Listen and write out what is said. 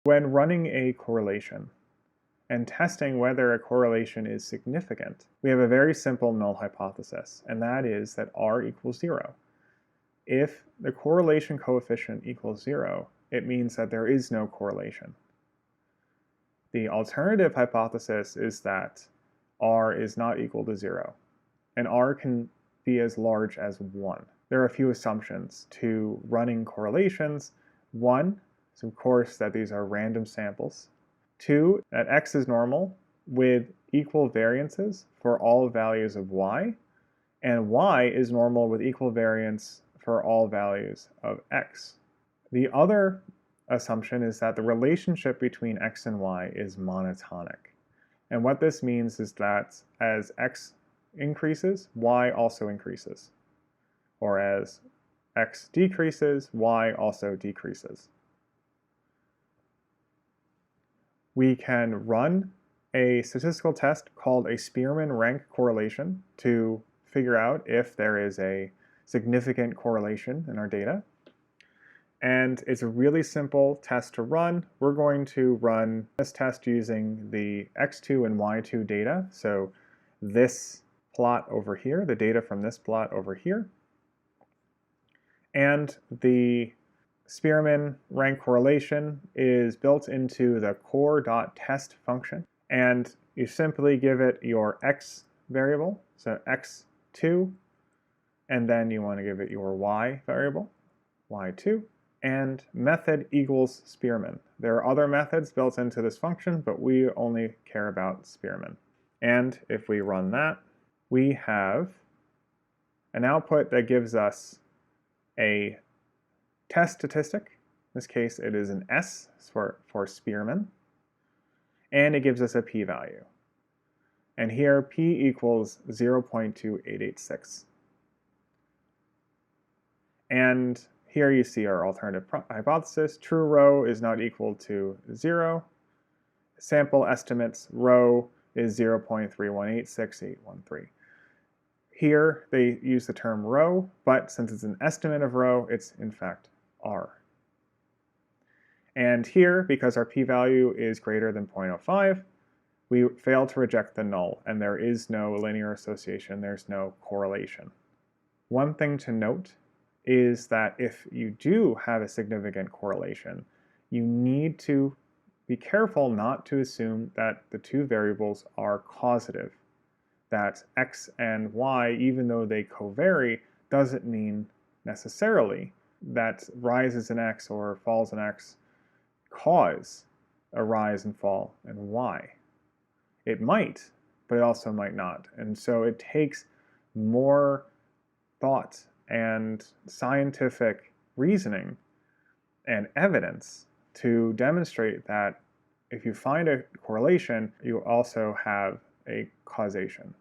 When running a correlation and testing whether a correlation is significant, we have a very simple null hypothesis, and that is that r equals 0. If the correlation coefficient equals 0, it means that there is no correlation. The alternative hypothesis is that r is not equal to 0, and r can be as large as 1. There are a few assumptions to running correlations. 1 is, of course, that these are random samples. 2, that x is normal with equal variances for all values of y, and y is normal with equal variance for all values of x. The other assumption is that the relationship between x and y is monotonic. And what this means is that as x increases, y also increases. Or as x decreases, y also decreases. We can run a statistical test called a Spearman Rank correlation to figure out if there is a significant correlation in our data. And it's a really simple test to run. We're going to run this test using the x2 and y2 data. So this plot over here, the data from this plot over here, and the Spearman Rank correlation is built into the core.test function. And you simply give it your x variable, so x2, and then you want to give it your y variable, y2, and method equals Spearman. There are other methods built into this function, but we only care about Spearman. And if we run that, we have an output that gives us a test statistic. In this case, it is an S for Spearman, and it gives us a p-value. And here, p equals 0.2886. And here you see our alternative hypothesis. True rho is not equal to 0. Sample estimates rho is 0.3186813. Here they use the term rho, but since it's an estimate of rho, it's in fact r. And here, because our p-value is greater than 0.05, we fail to reject the null, and there is no linear association, there's no correlation. One thing to note is that if you do have a significant correlation, you need to be careful not to assume that the two variables are causative. That x and y, even though they covary, doesn't mean necessarily that rises in x or falls in x cause a rise and fall in y. It might, but it also might not. And so it takes more thought and scientific reasoning and evidence to demonstrate that if you find a correlation, you also have a causation.